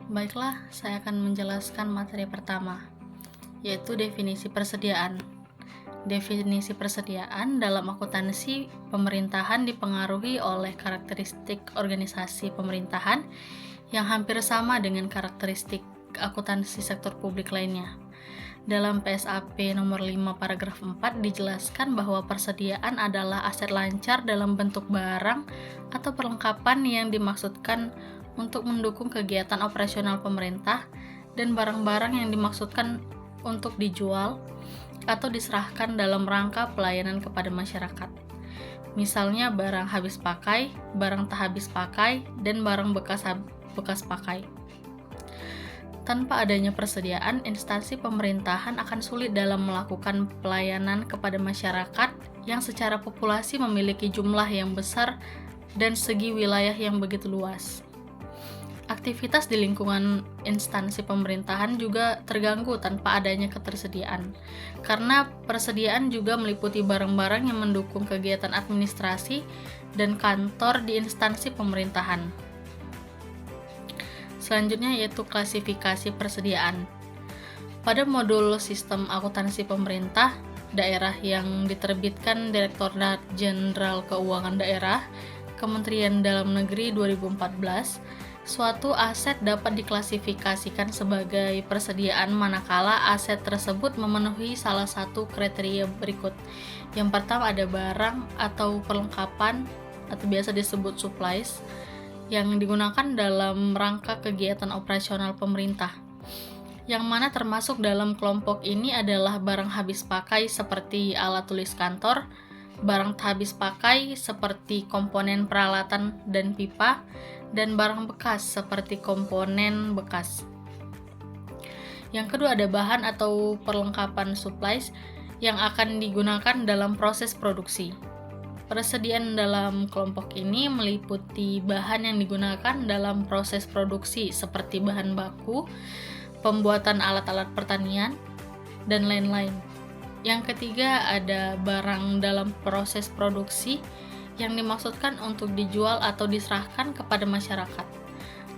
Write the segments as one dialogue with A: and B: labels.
A: Baiklah, saya akan menjelaskan materi pertama, yaitu definisi persediaan. Definisi persediaan dalam akuntansi pemerintahan dipengaruhi oleh karakteristik organisasi pemerintahan yang hampir sama dengan karakteristik akuntansi sektor publik lainnya. Dalam PSAP nomor 5 paragraf 4 dijelaskan bahwa persediaan adalah aset lancar dalam bentuk barang atau perlengkapan yang dimaksudkan untuk mendukung kegiatan operasional pemerintah dan barang-barang yang dimaksudkan untuk dijual atau diserahkan dalam rangka pelayanan kepada masyarakat. Misalnya barang habis pakai, barang tak habis pakai, dan barang bekas pakai. Tanpa adanya persediaan, instansi pemerintahan akan sulit dalam melakukan pelayanan kepada masyarakat yang secara populasi memiliki jumlah yang besar dan segi wilayah yang begitu luas. Aktivitas di lingkungan instansi pemerintahan juga terganggu tanpa adanya ketersediaan, karena persediaan juga meliputi barang-barang yang mendukung kegiatan administrasi dan kantor di instansi pemerintahan. Selanjutnya yaitu klasifikasi persediaan. Pada modul sistem akuntansi pemerintah daerah yang diterbitkan Direktorat Jenderal Keuangan Daerah, Kementerian Dalam Negeri 2014, suatu aset dapat diklasifikasikan sebagai persediaan manakala aset tersebut memenuhi salah satu kriteria berikut. Yang pertama ada barang atau perlengkapan atau biasa disebut supplies yang digunakan dalam rangka kegiatan operasional pemerintah. Yang mana termasuk dalam kelompok ini adalah barang habis pakai seperti alat tulis kantor, barang tak habis pakai seperti komponen peralatan dan pipa, dan barang bekas seperti komponen bekas. Yang kedua ada bahan atau perlengkapan supplies yang akan digunakan dalam proses produksi. Persediaan dalam kelompok ini meliputi bahan yang digunakan dalam proses produksi seperti bahan baku, pembuatan alat-alat pertanian, dan lain-lain. Yang ketiga ada barang dalam proses produksi yang dimaksudkan untuk dijual atau diserahkan kepada masyarakat.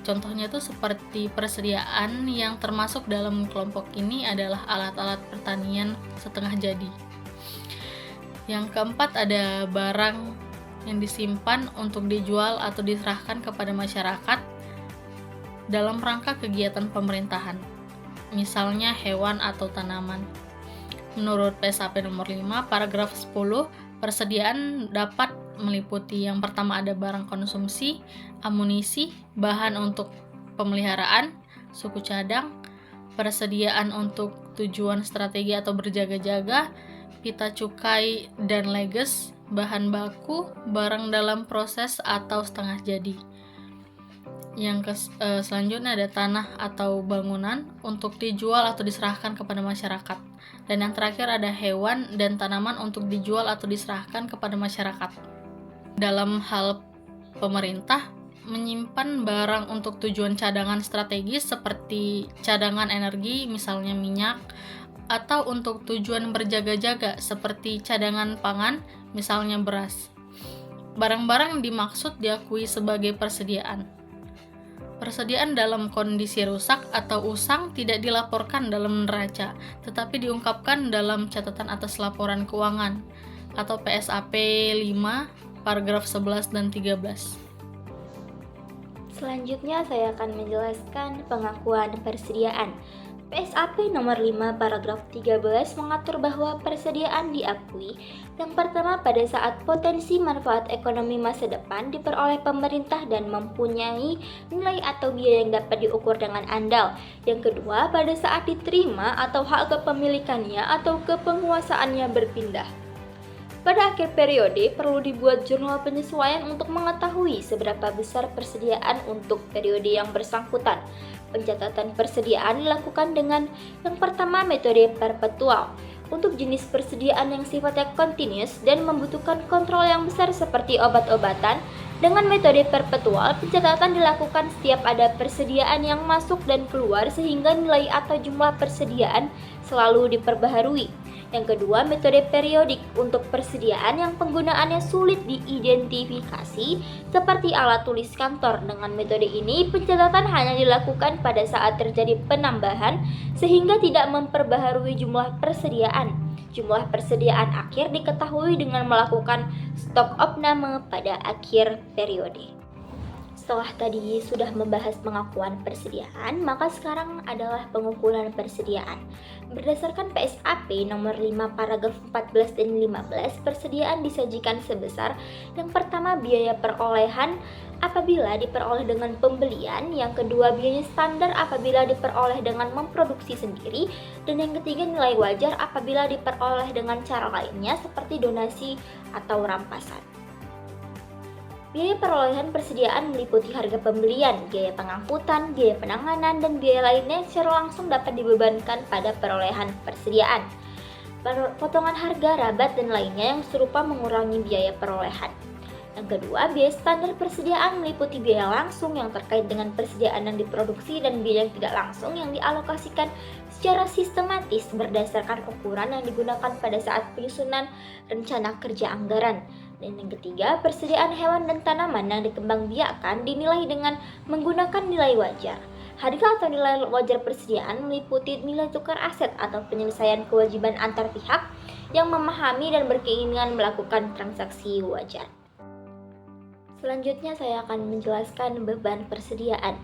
A: Contohnya itu seperti persediaan yang termasuk dalam kelompok ini adalah alat-alat pertanian setengah jadi. Yang keempat ada barang yang disimpan untuk dijual atau diserahkan kepada masyarakat dalam rangka kegiatan pemerintahan, misalnya hewan atau tanaman. Menurut PSAP nomor 5 paragraf 10, persediaan dapat meliputi yang pertama ada barang konsumsi, amunisi, bahan untuk pemeliharaan, suku cadang, persediaan untuk tujuan strategi atau berjaga-jaga, pita cukai dan leges, bahan baku, barang dalam proses atau setengah jadi. Selanjutnya ada tanah atau bangunan untuk dijual atau diserahkan kepada masyarakat. Dan yang terakhir ada hewan dan tanaman untuk dijual atau diserahkan kepada masyarakat. Dalam hal pemerintah, menyimpan barang untuk tujuan cadangan strategis seperti cadangan energi, misalnya minyak, atau untuk tujuan berjaga-jaga seperti cadangan pangan, misalnya beras. Barang-barang dimaksud diakui sebagai persediaan. Persediaan dalam kondisi rusak atau usang tidak dilaporkan dalam neraca, tetapi diungkapkan dalam catatan atas laporan keuangan atau PSAP 5 paragraf 11 dan 13.
B: Selanjutnya saya akan menjelaskan pengakuan persediaan. PSAP nomor 5 paragraf 13 mengatur bahwa persediaan diakui yang pertama pada saat potensi manfaat ekonomi masa depan diperoleh pemerintah dan mempunyai nilai atau biaya yang dapat diukur dengan andal. Yang kedua pada saat diterima atau hak kepemilikannya atau kepenguasaannya berpindah. Pada akhir periode perlu dibuat jurnal penyesuaian untuk mengetahui seberapa besar persediaan untuk periode yang bersangkutan. Pencatatan persediaan dilakukan dengan yang pertama metode perpetual. Untuk jenis persediaan yang sifatnya continuous dan membutuhkan kontrol yang besar seperti obat-obatan, dengan metode perpetual, pencatatan dilakukan setiap ada persediaan yang masuk dan keluar sehingga nilai atau jumlah persediaan selalu diperbaharui. Yang kedua, metode periodik untuk persediaan yang penggunaannya sulit diidentifikasi seperti alat tulis kantor. Dengan metode ini, pencatatan hanya dilakukan pada saat terjadi penambahan sehingga tidak memperbaharui jumlah persediaan. Jumlah persediaan akhir diketahui dengan melakukan stok opname pada akhir periode. Setelah tadi sudah membahas pengakuan persediaan, maka sekarang adalah pengukuran persediaan. Berdasarkan PSAP nomor 5 paragraf 14 dan 15, persediaan disajikan sebesar yang pertama biaya perolehan apabila diperoleh dengan pembelian, yang kedua biaya standar apabila diperoleh dengan memproduksi sendiri, dan yang ketiga nilai wajar apabila diperoleh dengan cara lainnya seperti donasi atau rampasan. Biaya perolehan persediaan meliputi harga pembelian, biaya pengangkutan, biaya penanganan, dan biaya lainnya yang secara langsung dapat dibebankan pada perolehan persediaan. Potongan harga, rabat, dan lainnya yang serupa mengurangi biaya perolehan. Yang kedua, biaya standar persediaan meliputi biaya langsung yang terkait dengan persediaan yang diproduksi dan biaya yang tidak langsung yang dialokasikan secara sistematis berdasarkan ukuran yang digunakan pada saat penyusunan rencana kerja anggaran. Dan yang ketiga, persediaan hewan dan tanaman yang dikembangbiakkan dinilai dengan menggunakan nilai wajar. Harga atau nilai wajar persediaan meliputi nilai tukar aset atau penyelesaian kewajiban antar pihak yang memahami dan berkeinginan melakukan transaksi wajar. Selanjutnya saya akan menjelaskan beban persediaan.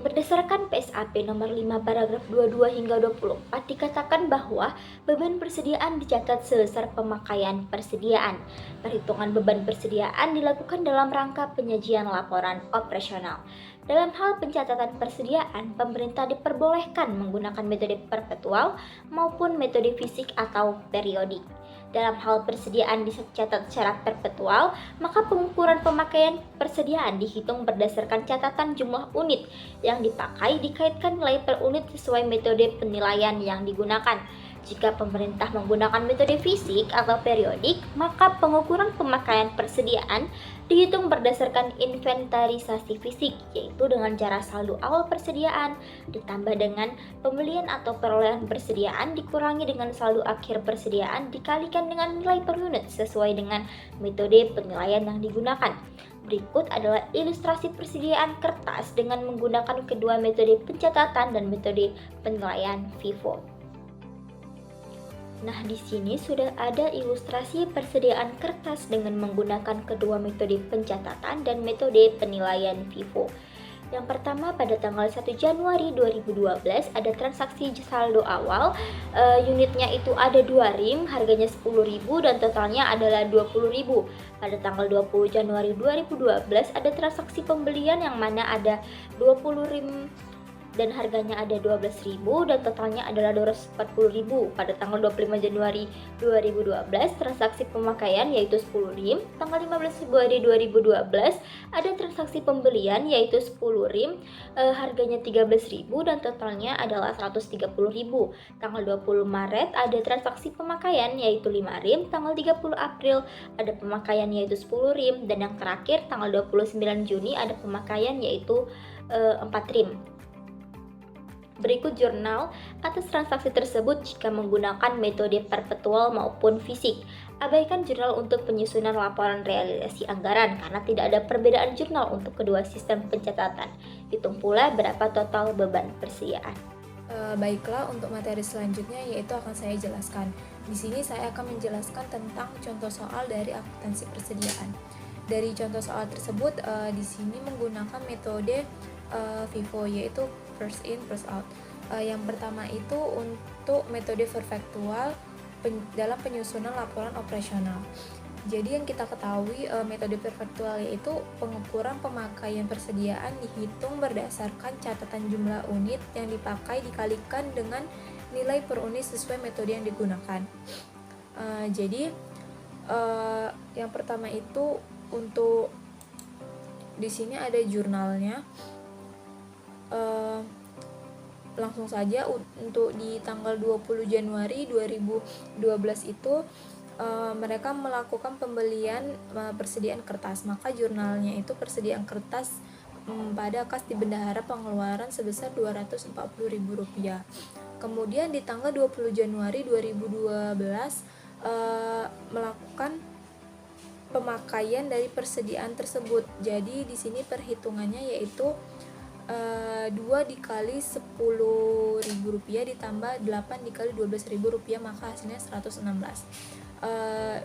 B: Berdasarkan PSAP nomor 5 paragraf 22 hingga 24 dikatakan bahwa beban persediaan dicatat sebesar pemakaian persediaan. Perhitungan beban persediaan dilakukan dalam rangka penyajian laporan operasional. Dalam hal pencatatan persediaan, pemerintah diperbolehkan menggunakan metode perpetual maupun metode fisik atau periodik. Dalam hal persediaan dicatat secara perpetual, maka pengukuran pemakaian persediaan dihitung berdasarkan catatan jumlah unit yang dipakai dikaitkan nilai per unit sesuai metode penilaian yang digunakan. Jika pemerintah menggunakan metode fisik atau periodik, maka pengukuran pemakaian persediaan dihitung berdasarkan inventarisasi fisik, yaitu dengan cara saldo awal persediaan ditambah dengan pembelian atau perolehan persediaan dikurangi dengan saldo akhir persediaan dikalikan dengan nilai per unit sesuai dengan metode penilaian yang digunakan. Berikut adalah ilustrasi persediaan kertas dengan menggunakan kedua metode pencatatan dan metode penilaian FIFO. Nah, di sini sudah ada ilustrasi persediaan kertas dengan menggunakan kedua metode pencatatan dan metode penilaian FIFO. Yang pertama, pada tanggal 1 Januari 2012 ada transaksi saldo awal, unitnya itu ada 2 RIM, harganya 10.000 dan totalnya adalah 20.000. Pada tanggal 20 Januari 2012 ada transaksi pembelian yang mana ada 20 RIM dan harganya ada 12.000 dan totalnya adalah 240.000. Pada tanggal 25 Januari 2012 transaksi pemakaian yaitu 10 RIM. Tanggal 15 Februari 2012 ada transaksi pembelian yaitu 10 RIM, harganya 13.000 dan totalnya adalah 130.000. Tanggal 20 Maret ada transaksi pemakaian yaitu 5 RIM. Tanggal 30 April ada pemakaian yaitu 10 RIM dan yang terakhir tanggal 29 Juni ada pemakaian yaitu 4 RIM. Berikut jurnal atas transaksi tersebut jika menggunakan metode perpetual maupun fisik. Abaikan jurnal untuk penyusunan laporan realisasi anggaran karena tidak ada perbedaan jurnal untuk kedua sistem pencatatan. Hitung pula berapa total beban persediaan.
C: Baiklah, untuk materi selanjutnya yaitu akan saya jelaskan. Di sini saya akan menjelaskan tentang contoh soal dari akuntansi persediaan. Dari contoh soal tersebut, di sini menggunakan metode FIFO yaitu first in first out. Yang pertama itu untuk metode perfektual dalam penyusunan laporan operasional. Jadi yang kita ketahui metode perfektual yaitu pengukuran pemakaian persediaan dihitung berdasarkan catatan jumlah unit yang dipakai dikalikan dengan nilai per unit sesuai metode yang digunakan. Jadi yang pertama itu untuk di sini ada jurnalnya. langsung saja untuk di tanggal 20 Januari 2012 itu mereka melakukan pembelian persediaan kertas. Maka jurnalnya itu persediaan kertas pada kas di bendahara pengeluaran sebesar Rp240.000. Kemudian di tanggal 20 Januari 2012 melakukan pemakaian dari persediaan tersebut. Jadi di sini perhitungannya yaitu 2 dikali Rp10.000 ditambah 8 dikali Rp12.000, maka hasilnya 116.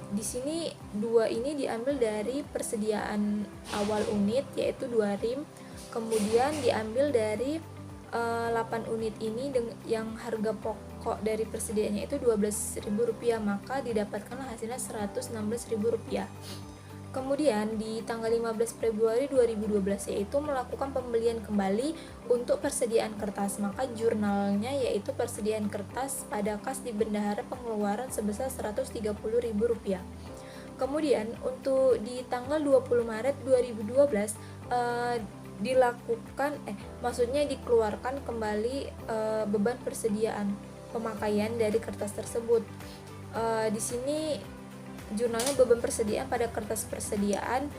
C: Di sini 2 ini diambil dari persediaan awal unit yaitu 2 rim, kemudian diambil dari 8 unit ini yang harga pokok dari persediaannya itu Rp12.000, maka didapatkanlah hasilnya Rp116.000. Kemudian di tanggal 15 Februari 2012 yaitu melakukan pembelian kembali untuk persediaan kertas, maka jurnalnya yaitu persediaan kertas pada kas di bendahara pengeluaran sebesar Rp130.000. Kemudian untuk di tanggal 20 Maret 2012 dikeluarkan kembali beban persediaan pemakaian dari kertas tersebut. Di sini jurnalnya beban persediaan pada kertas persediaan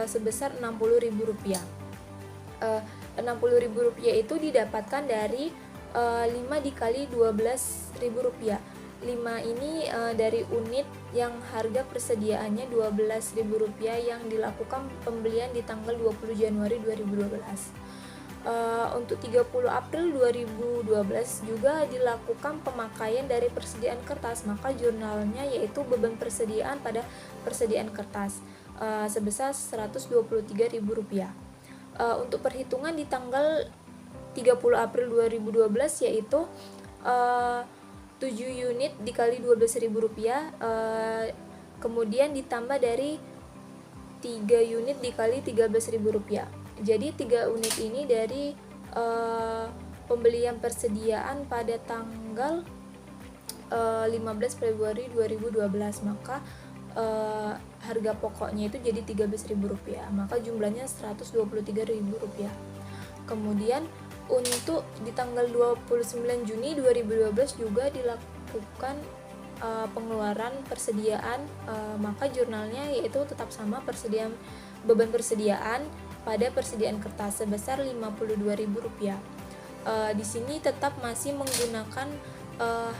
C: sebesar Rp60.000. Rp60.000 itu didapatkan dari 5 dikali Rp12.000. 5 ini dari unit yang harga persediaannya Rp12.000 yang dilakukan pembelian di tanggal 20 Januari 2012. Untuk 30 April 2012 juga dilakukan pemakaian dari persediaan kertas, maka jurnalnya yaitu beban persediaan pada persediaan kertas sebesar Rp123.000. Untuk perhitungan di tanggal 30 April 2012 yaitu 7 unit dikali Rp12.000, kemudian ditambah dari 3 unit dikali Rp13.000. Jadi 3 unit ini dari pembelian persediaan pada tanggal 15 Februari 2012, maka harga pokoknya itu jadi Rp13.000, maka jumlahnya Rp123.000. Kemudian untuk di tanggal 29 Juni 2012 juga dilakukan pengeluaran persediaan, maka jurnalnya yaitu tetap sama persediaan beban persediaan pada persediaan kertas sebesar Rp52.000. Di sini tetap masih menggunakan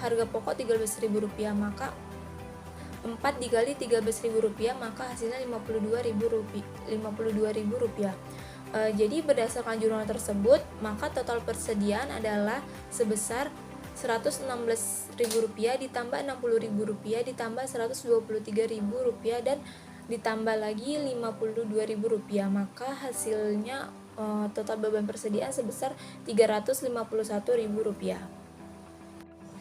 C: harga pokok Rp13.000, maka 4 dikali Rp13.000 maka hasilnya Rp52.000. Jadi berdasarkan jurnal tersebut, maka total persediaan adalah sebesar Rp116.000 ditambah Rp60.000 ditambah Rp123.000 dan ditambah lagi Rp52.000, maka hasilnya total beban persediaan sebesar Rp351.000.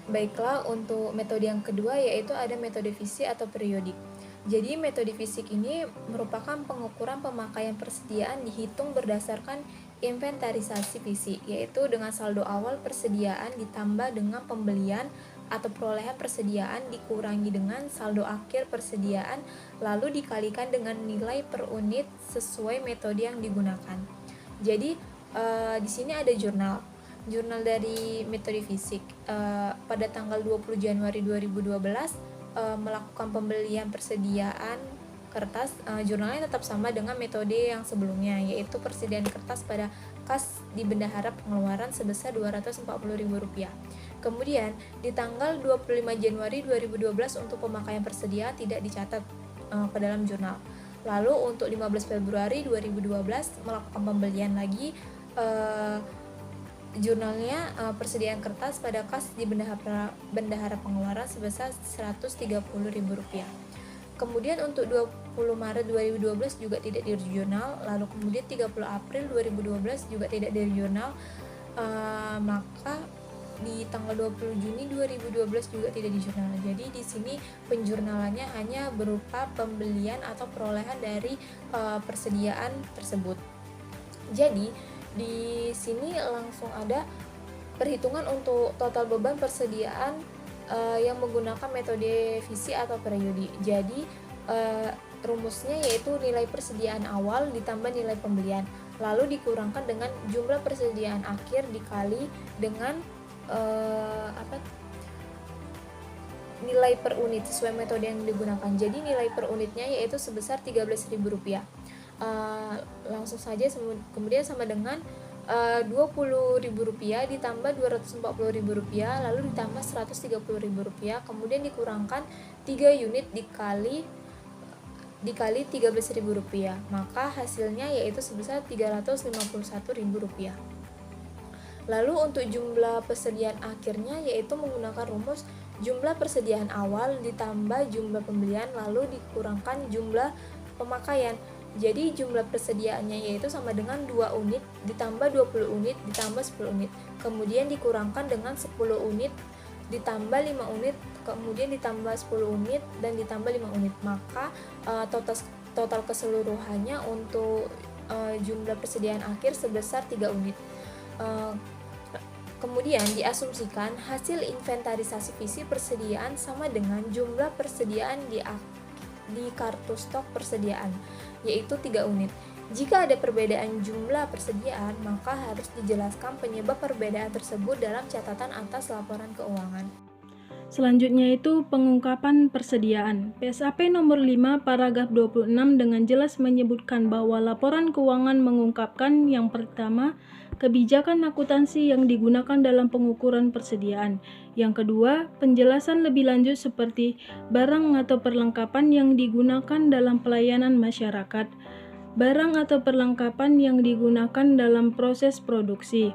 C: Baiklah, untuk metode yang kedua yaitu ada metode fisik atau periodik. Jadi metode fisik ini merupakan pengukuran pemakaian persediaan dihitung berdasarkan inventarisasi fisik, yaitu dengan saldo awal persediaan ditambah dengan pembelian atau perolehan persediaan dikurangi dengan saldo akhir persediaan lalu dikalikan dengan nilai per unit sesuai metode yang digunakan. Jadi di sini ada jurnal dari metode fisik pada tanggal 20 Januari 2012 melakukan pembelian persediaan kertas. Jurnalnya tetap sama dengan metode yang sebelumnya, yaitu persediaan kertas pada kas di bendahara pengeluaran sebesar Rp240.000. Kemudian di tanggal 25 Januari 2012 untuk pemakaian persediaan tidak dicatat ke dalam jurnal. Lalu untuk 15 Februari 2012 melakukan pembelian lagi, jurnalnya persediaan kertas pada kas di bendahara pengeluaran sebesar Rp130.000. Kemudian untuk 20 Maret 2012 juga tidak di jurnal, lalu kemudian 30 April 2012 juga tidak di jurnal, maka di tanggal 20 Juni 2012 juga tidak di jurnal. Jadi di sini penjurnalannya hanya berupa pembelian atau perolehan dari persediaan tersebut. Jadi di sini langsung ada perhitungan untuk total beban persediaan yang menggunakan metode fisik atau periodik. Jadi rumusnya yaitu nilai persediaan awal ditambah nilai pembelian. lalu dikurangkan dengan jumlah persediaan akhir dikali dengan nilai per unit sesuai metode yang digunakan. Jadi nilai per unitnya yaitu sebesar Rp13.000. Langsung saja, kemudian sama dengan Rp20.000 ditambah Rp240.000 lalu ditambah Rp130.000, kemudian dikurangkan 3 unit dikali Rp13.000, maka hasilnya yaitu sebesar Rp351.000. Lalu untuk jumlah persediaan akhirnya yaitu menggunakan rumus jumlah persediaan awal ditambah jumlah pembelian lalu dikurangkan jumlah pemakaian. Jadi jumlah persediaannya yaitu sama dengan 2 unit ditambah 20 unit ditambah 10 unit. Kemudian dikurangkan dengan 10 unit ditambah 5 unit, kemudian ditambah 10 unit dan ditambah 5 unit. Maka total keseluruhannya untuk jumlah persediaan akhir sebesar 3 unit. Kemudian diasumsikan hasil inventarisasi visi persediaan sama dengan jumlah persediaan di kartu stok persediaan, yaitu 3 unit. Jika ada perbedaan jumlah persediaan, maka harus dijelaskan penyebab perbedaan tersebut dalam catatan atas laporan keuangan.
A: Selanjutnya itu pengungkapan persediaan. PSAP nomor 5 paragraf 26 dengan jelas menyebutkan bahwa laporan keuangan mengungkapkan yang pertama, kebijakan akuntansi yang digunakan dalam pengukuran persediaan. Yang kedua, penjelasan lebih lanjut seperti barang atau perlengkapan yang digunakan dalam pelayanan masyarakat, barang atau perlengkapan yang digunakan dalam proses produksi,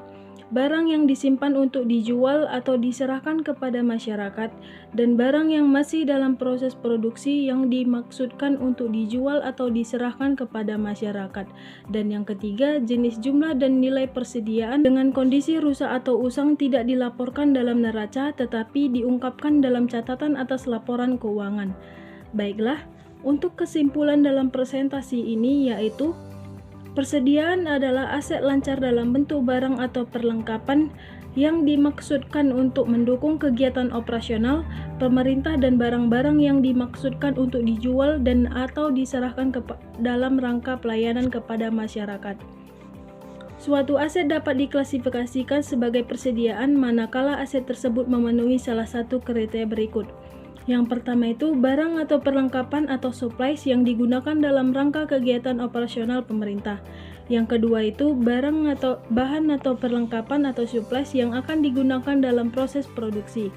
A: barang yang disimpan untuk dijual atau diserahkan kepada masyarakat, dan barang yang masih dalam proses produksi yang dimaksudkan untuk dijual atau diserahkan kepada masyarakat. Dan yang ketiga, jenis, jumlah, dan nilai persediaan dengan kondisi rusak atau usang tidak dilaporkan dalam neraca tetapi diungkapkan dalam catatan atas laporan keuangan. Baiklah, untuk kesimpulan dalam presentasi ini yaitu persediaan adalah aset lancar dalam bentuk barang atau perlengkapan yang dimaksudkan untuk mendukung kegiatan operasional pemerintah dan barang-barang yang dimaksudkan untuk dijual dan atau diserahkan dalam rangka pelayanan kepada masyarakat. Suatu aset dapat diklasifikasikan sebagai persediaan manakala aset tersebut memenuhi salah satu kriteria berikut. Yang pertama itu barang atau perlengkapan atau supplies yang digunakan dalam rangka kegiatan operasional pemerintah. Yang kedua itu barang atau bahan atau perlengkapan atau supplies yang akan digunakan dalam proses produksi.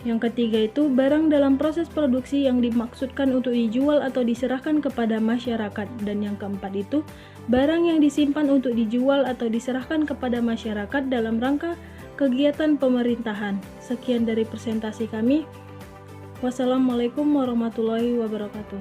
A: Yang ketiga itu barang dalam proses produksi yang dimaksudkan untuk dijual atau diserahkan kepada masyarakat. Dan yang keempat itu barang yang disimpan untuk dijual atau diserahkan kepada masyarakat dalam rangka kegiatan pemerintahan. Sekian dari presentasi kami. Wassalamualaikum warahmatullahi wabarakatuh.